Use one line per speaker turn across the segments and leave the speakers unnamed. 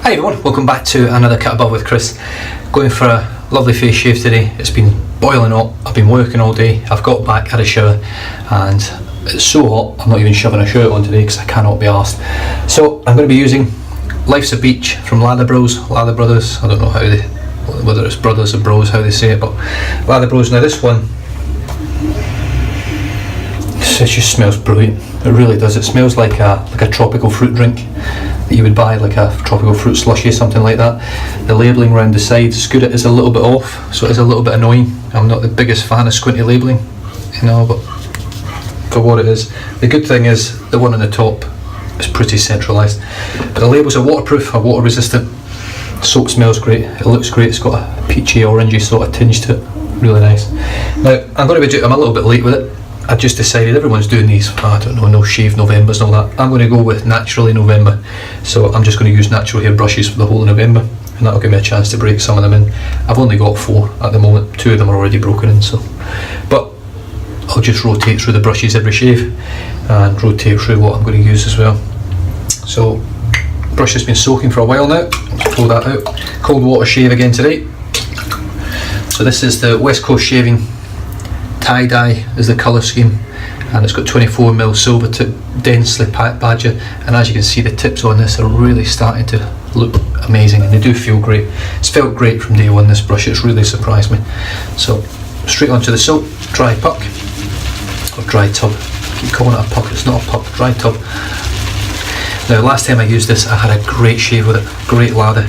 Hi everyone, welcome back to another Cut Above with Chris. Going for a lovely face shave today. It's been boiling hot, I've been working all day, I've got back, had a shower, and it's so hot I'm not even shoving a shirt on today because I cannot be arsed. So I'm going to be using Life's a Beach from Lather Brothers, I don't know how they, whether it's brothers or bros, how they say it, but Lather Bros. Now this one, it just smells brilliant. It really does. It smells like a tropical fruit drink that you would buy, like a tropical fruit slushy, something like that. The labelling around the sides is good. It is a little bit off, so it is a little bit annoying. I'm not the biggest fan of squinty labelling, you know, but for what it is. The good thing is the one on the top is pretty centralised. But the labels are waterproof, are water resistant. Soap smells great. It looks great. It's got a peachy, orangey sort of tinge to it. Really nice. Now I'm going to be I'm a little bit late with it. I just decided everyone's doing these, I don't know, no shave Novembers and all that. I'm going to go with Naturally November. So I'm just going to use natural hair brushes for the whole of November, and that'll give me a chance to break some of them in. I've only got 4 at the moment, 2 of them are already broken in, so. But I'll just rotate through the brushes every shave and rotate through what I'm going to use as well. So brush has been soaking for a while now. Pull that out. Cold water shave again today. So this is the West Coast Shaving tie-dye is the colour scheme, and it's got 24mm Silvertip densely packed badger, and as you can see the tips on this are really starting to look amazing, and they do feel great. It's felt great from day one, this brush. It's really surprised me. So straight onto the soap, dry puck or dry tub. I keep calling it a puck, it's not a puck, dry tub. Now last time I used this I had a great shave with it, great lather.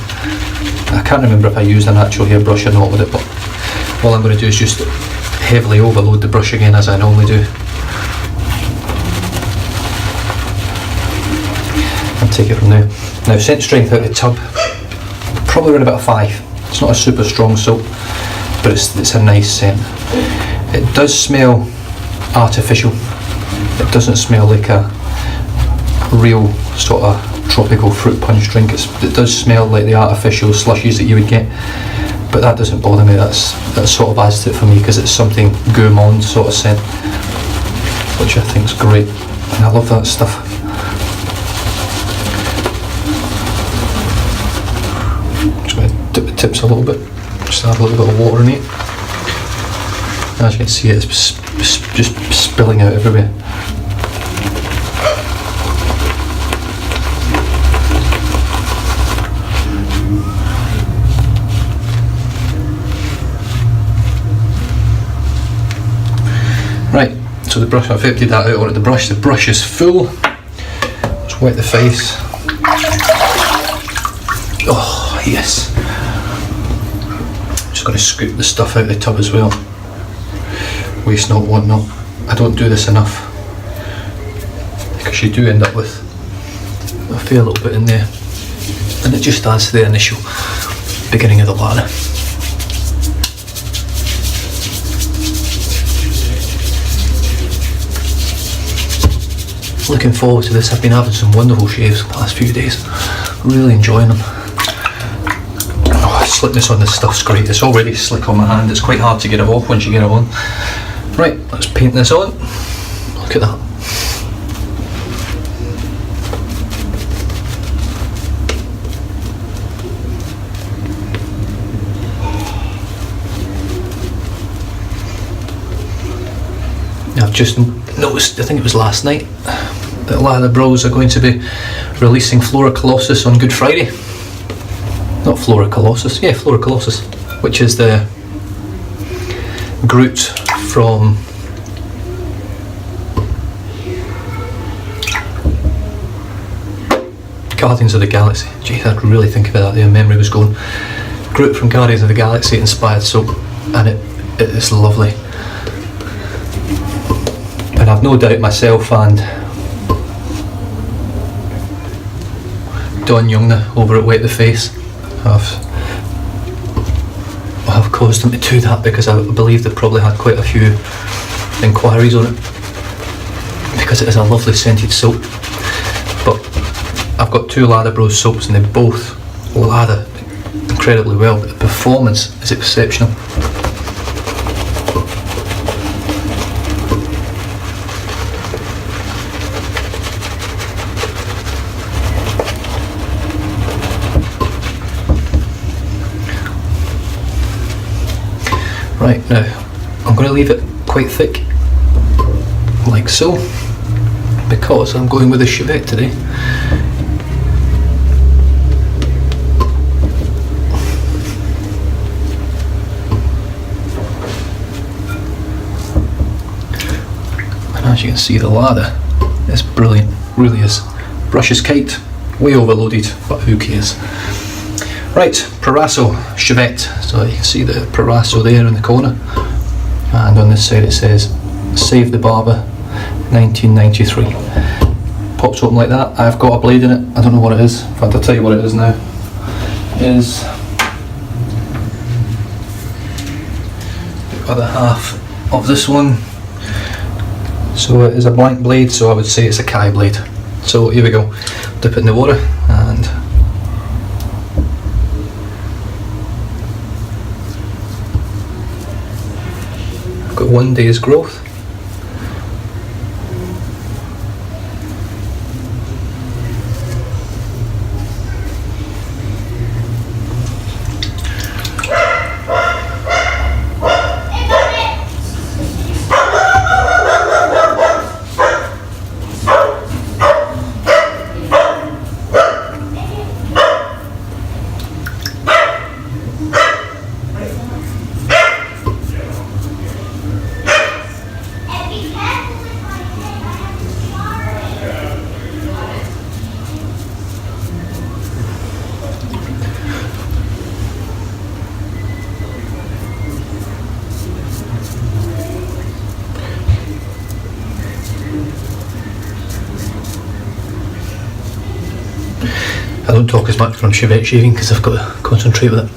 I can't remember if I used a natural hair brush or not with it, but all I'm going to do is just heavily overload the brush again as I normally do and take it from there. Now scent strength out of the tub, probably around about a 5. It's not a super strong soap, but it's a nice scent. It does smell artificial. It doesn't smell like a real sort of tropical fruit punch drink. It does smell like the artificial slushies that you would get, but that doesn't bother me. That sort of adds to it for me because it's something gourmand sort of scent, which I think is great, and I love that stuff. Just going to dip the tips a little bit, just add a little bit of water in it. As you can see, it's just spilling out everywhere. Right, so the brush, I've emptied that out onto the brush. The brush is full. Let's wet the face. Oh yes. I'm just going to scoop the stuff out of the tub as well. Waste not, want not. I don't do this enough because you do end up with a fair little bit in there, and it just adds to the initial beginning of the lather. Looking forward to this. I've been having some wonderful shaves the last few days, really enjoying them. Oh, slickness on this stuff's great. It's already slick on my hand, it's quite hard to get it off once you get it on. Right, let's paint this on. Look at that. I've just noticed, I think it was last night, that Lather Bros are going to be releasing Flora Colossus on Good Friday. Not Flora Colossus, yeah, Flora Colossus, which is the Groot from Guardians of the Galaxy. Jeez, I had to really think about that there, memory was going. Groot from Guardians of the Galaxy inspired soap, and it is lovely. And I've no doubt myself and Don Youngna over at Wet the Face have caused them to do that, because I believe they probably had quite a few inquiries on it, because it is a lovely scented soap. But I've got 2 Lather Bros soaps and they both lather incredibly well, but the performance is exceptional. Right, now I'm going to leave it quite thick, like so, because I'm going with a Shavette today. And as you can see, the lather is brilliant, really is. Brush is kite, way overloaded, but who cares. Right, Proraso Shavette. So you can see the Proraso there in the corner, and on this side it says Save the Barber 1993. Pops open like that. I've got a blade in it, I don't know what it is. In fact, I'll tell you what it is now. It is the other half of this one. So it is a blank blade, so I would say it's a Kai blade. So here we go, dip it in the water and I've got 1 day's growth. I don't talk as much when I'm Shavette shaving because I've got to concentrate with it.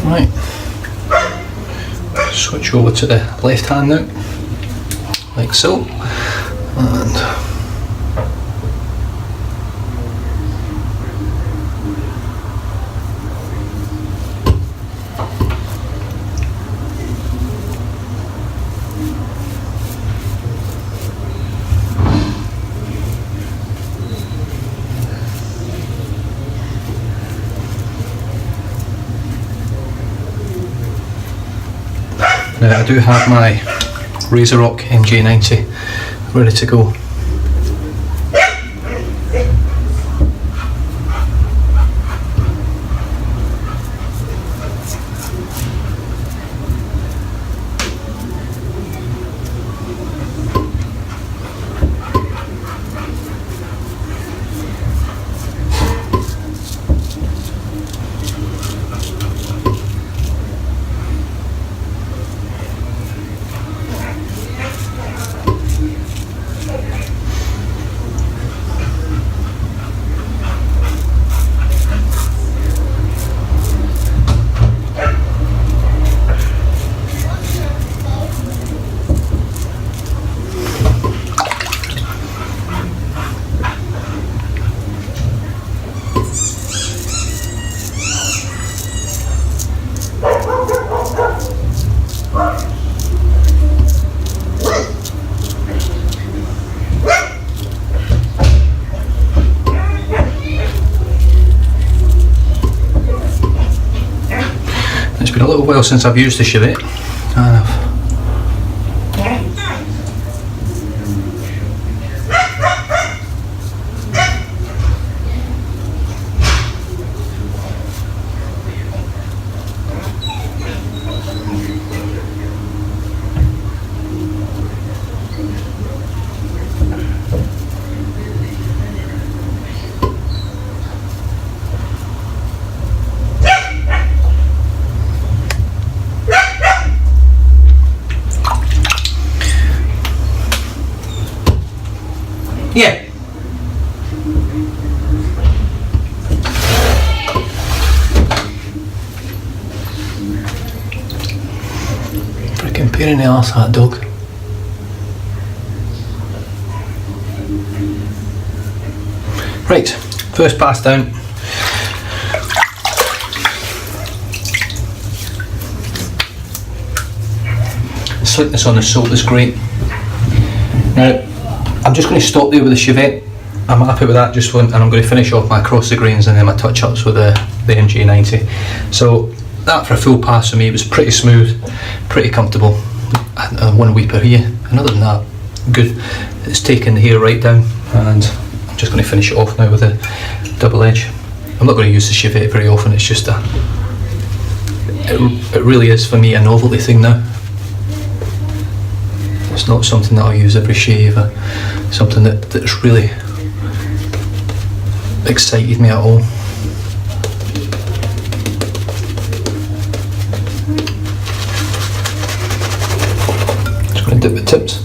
Right, switch over to the left hand now, like so, and now I do have my RazoRock MJ90 ready to go. It's been a little while since I've used the Shavette, and Yeah. Freaking pain in the arse, that dog. Right, first pass down. The slickness on the soap is great. Now, I'm just going to stop there with the Shavette. I'm happy with that just one, and I'm going to finish off my across the grains and then my touch-ups with the MJ90. So that for a full pass for me was pretty smooth, pretty comfortable, and one weeper here. And other than that, good. It's taken the hair right down, and I'm just going to finish it off now with a double edge. I'm not going to use the Shavette very often. It's just it really is for me a novelty thing now. It's not something that I'll use every shave, or something that's really excited me at all. Just going to dip the tips.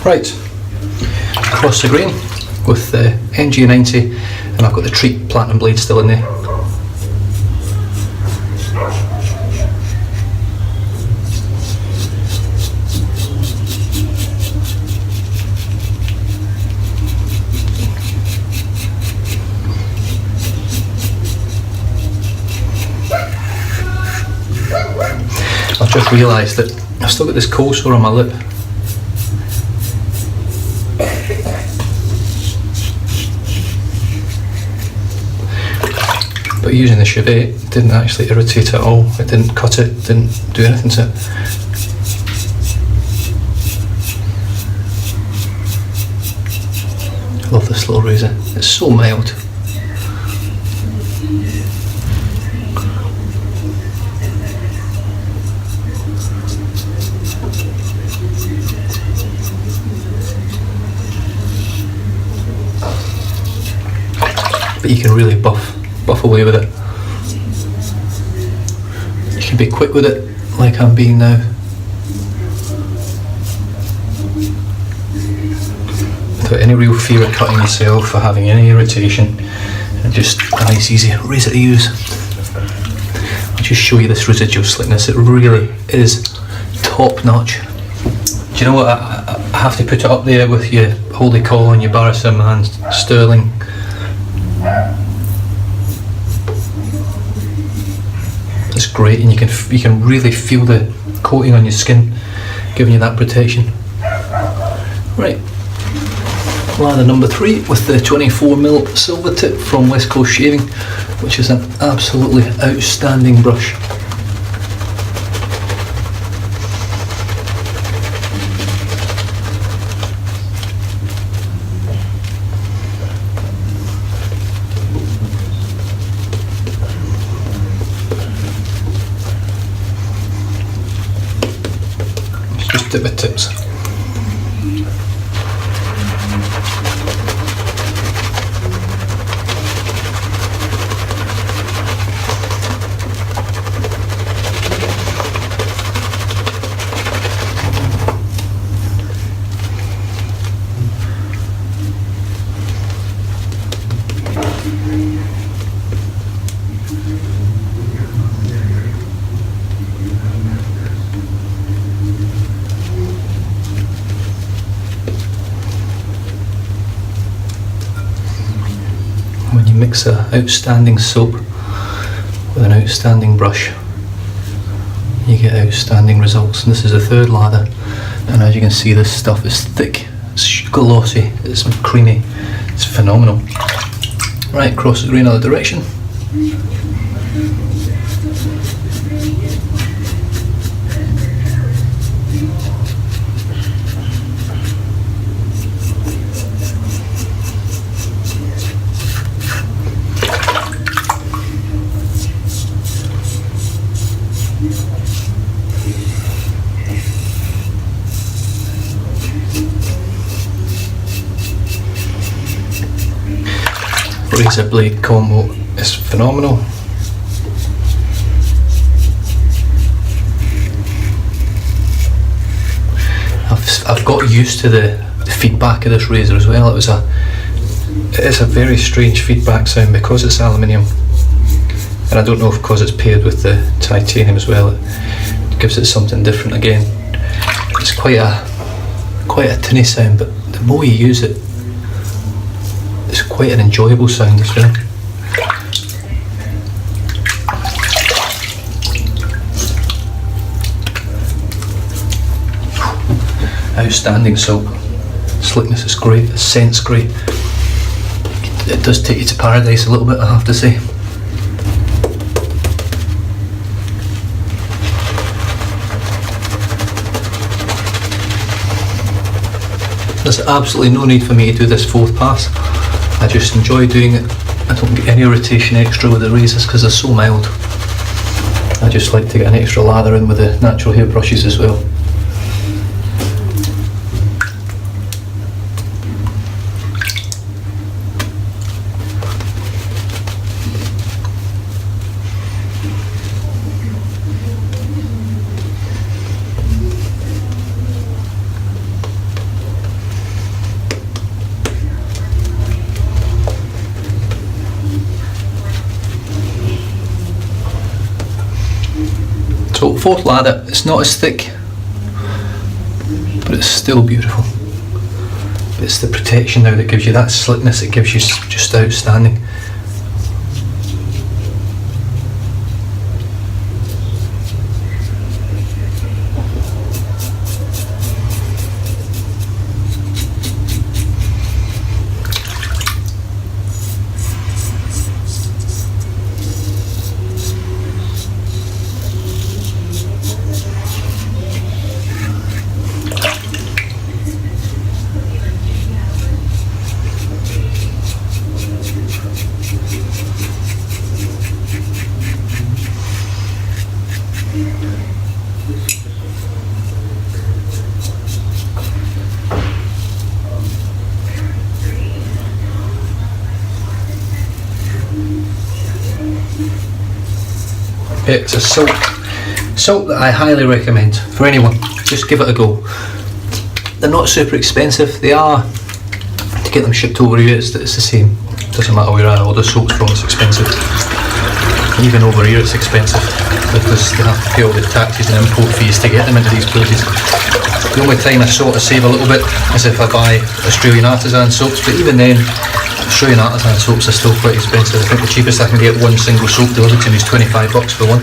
Right, across the grain with the MJ90, and I've got the Treat Platinum blade still in there. I've just realised that I've still got this cold sore on my lip. But using the Shavette didn't actually irritate it at all. It didn't cut it, didn't do anything to it. I love this little razor. It's so mild. But you can really buff away with it. You can be quick with it, like I'm being now. Without any real fear of cutting yourself or having any irritation. And just a nice easy razor to use. I'll just show you this residual slickness. It really is top notch. Do you know what? I have to put it up there with your Holy Call and your Barrison and Sterling. It's great, and you can really feel the coating on your skin, giving you that protection. Right, lather number 3 with the 24mm Silvertip from West Coast Shaving, which is an absolutely outstanding brush. Just dip the tips. When you mix an outstanding soap with an outstanding brush, you get outstanding results. And this is the third lather, and as you can see, this stuff is thick, it's glossy, it's creamy, it's phenomenal. Right, across the green other direction. Razor blade combo is phenomenal. I've got used to the feedback of this razor as well. It is a very strange feedback sound because it's aluminium, and I don't know if because it's paired with the titanium as well, it gives it something different again. It's quite a tinny sound, but the more you use it, it's quite an enjoyable sound as well. Outstanding soap. Slickness is great, the scent's great. It does take you to paradise a little bit, I have to say. There's absolutely no need for me to do this fourth pass. I just enjoy doing it. I don't get any irritation extra with the razors because they're so mild. I just like to get an extra lather in with the natural hair brushes as well. So fourth lather, it's not as thick, but it's still beautiful. It's the protection now that gives you that slickness, it gives you just outstanding. It's a soap that I highly recommend for anyone. Just give it a go. They're not super expensive. They are, to get them shipped over here, it's the same. Doesn't matter where I order soaps from, it's expensive. Even over here it's expensive because they have to pay all the taxes and import fees to get them into these places. The only time I sort of save a little bit is if I buy Australian artisan soaps, but even then Australian artisan soaps are still quite expensive. I think the cheapest I can get one single soap delivered to me is $25 for one.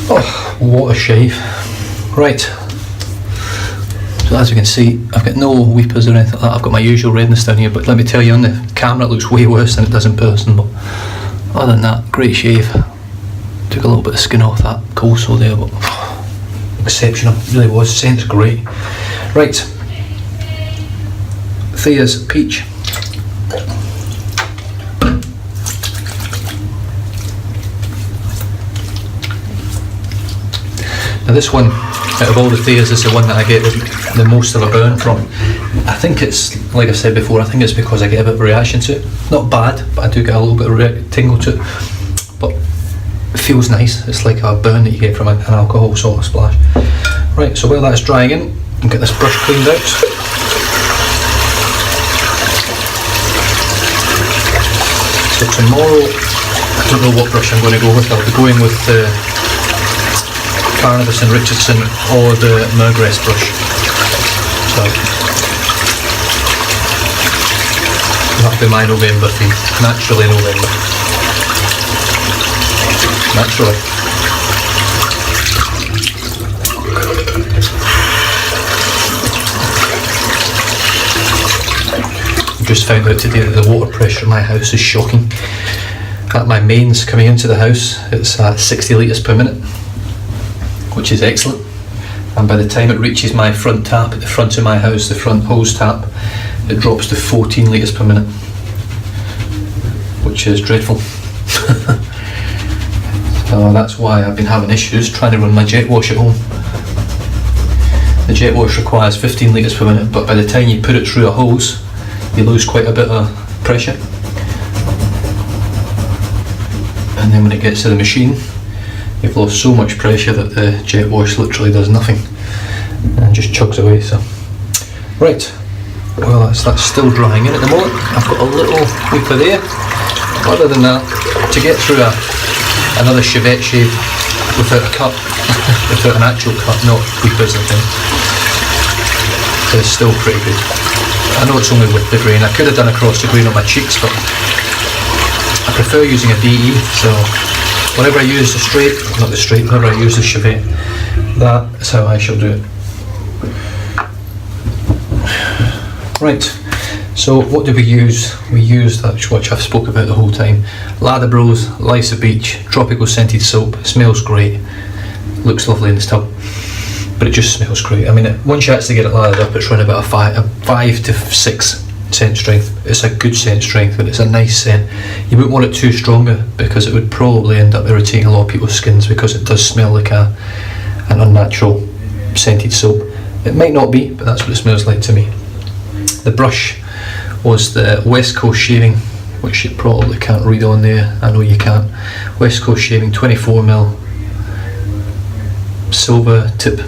Oh, what a shave. Right, so as you can see, I've got no weepers or anything like that. I've got my usual redness down here, but let me tell you, on the camera it looks way worse than it does in person. But other than that, great shave. Took a little bit of skin off that cold sore there, but exceptional, it really was. Scent's great. Right, Thea's Peach. Now this one, out of all the Theas, is the one that I get the most of a burn from. I think it's, like I said before, I think it's because I get a bit of a reaction to it. Not bad, but I do get a little bit of a tingle to it. But it feels nice. It's like a burn that you get from an alcohol sort of splash. Right, so while that's drying in, I'll get this brush cleaned out. So tomorrow, I don't know what brush I'm going to go with. I'll be going with the Carnivus and Richardson or the Mergress brush. So that'll be my November theme. Naturally November. Naturally. Just found out today that the water pressure in my house is shocking. At my mains coming into the house, it's 60 litres per minute, which is excellent. And by the time it reaches my front tap at the front of my house, the front hose tap, it drops to 14 litres per minute, which is dreadful. So that's why I've been having issues trying to run my jet wash at home. The jet wash requires 15 litres per minute, but by the time you put it through a hose, you lose quite a bit of pressure. And then when it gets to the machine, you've lost so much pressure that the jet wash literally does nothing and just chugs away. So, right, well that's still drying in at the moment. I've got a little weeper there. Other than that, to get through another Shavette shave without a cut, without an actual cut, not weepers and things, is still pretty good. I know it's only with the grain. I could have done across the grain on my cheeks, but I prefer using a DE, so whenever I use the straight, not the straight, whenever I use the Shavette, that's how I shall do it. Right, so what did we use? We used that which I've spoke about the whole time. Lather Bros, Lysa Beach, tropical scented soap. Smells great, looks lovely in the tub, but it just smells great. I mean, once you actually get it lathered up, it's around about a 5 to 6 scent strength. It's a good scent strength, but it's a nice scent. You wouldn't want it too stronger because it would probably end up irritating a lot of people's skins, because it does smell like an unnatural scented soap. It might not be, but that's what it smells like to me. The brush was the West Coast Shaving, which you probably can't read on there. I know you can't. West Coast Shaving 24mm Silvertip,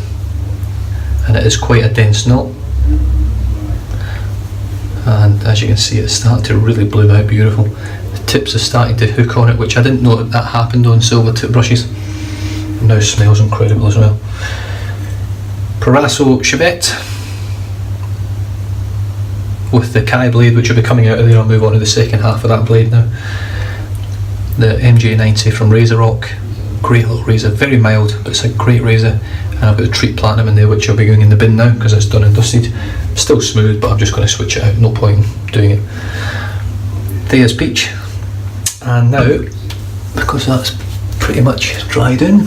and it is quite a dense knot. And as you can see, it's starting to really bloom out beautiful. The tips are starting to hook on it, which I didn't know that happened on silver tip brushes. It now smells incredible as well. Proraso Shavette with the Kai blade, which will be coming out of there. I'll move on to the second half of that blade now. The MJ90 from RazoRock, great little razor, very mild, but it's a great razor. And I've got the Treat Platinum in there, which I'll be going in the bin now because it's done and dusted. Still smooth, but I'm just going to switch it out, no point in doing it. There's Peach, and now, because that's pretty much dried in,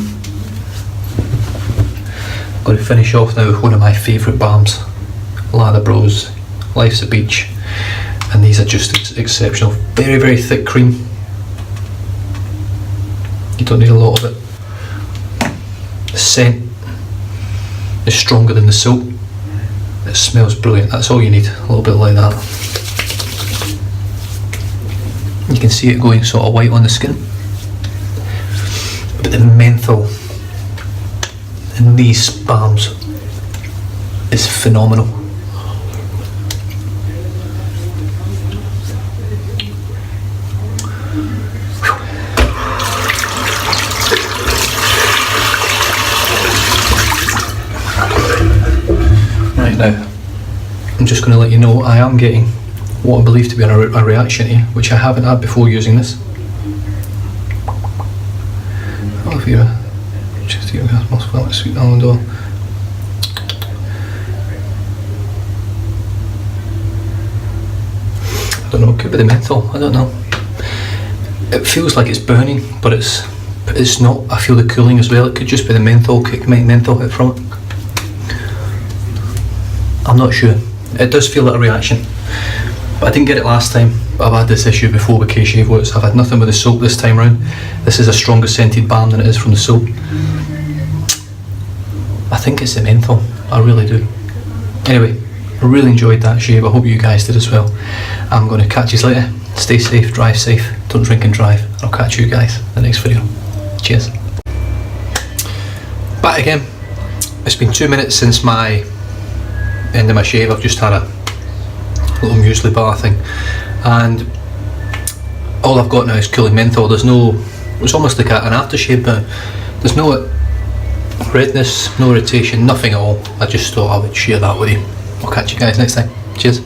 I'm going to finish off now with one of my favourite balms, Lather Bros, Life's a Beach, and these are just exceptional. Very, very thick cream. You don't need a lot of it. The scent is stronger than the soap. It smells brilliant. That's all you need, a little bit like that. You can see it going sort of white on the skin. But the menthol in these balms is phenomenal. Right, now I'm just going to let you know I am getting what I believe to be a reaction here, which I haven't had before using this. Aloe vera, just your gas, most felt sweet almond oil. I don't know, could be the menthol, I don't know. It feels like it's burning, but it's not. I feel the cooling as well. It could just be the menthol kick, menthol hit from it. I'm not sure. It does feel like a reaction, but I didn't get it last time. But I've had this issue before with K-Shave Woods. I've had nothing with the soap this time round. This is a stronger scented balm than it is from the soap. I think it's the menthol. I really do. Anyway, I really enjoyed that shave. I hope you guys did as well. I'm going to catch you later. Stay safe, drive safe, don't drink and drive. I'll catch you guys in the next video. Cheers. Back again. It's been 2 minutes since my end of my shave. I've just had a little muesli bar thing, and all I've got now is cooling menthol. There's no, it's almost like an aftershave, but there's no redness, no irritation, nothing at all. I just thought I would share that with you. I'll catch you guys next time. Cheers.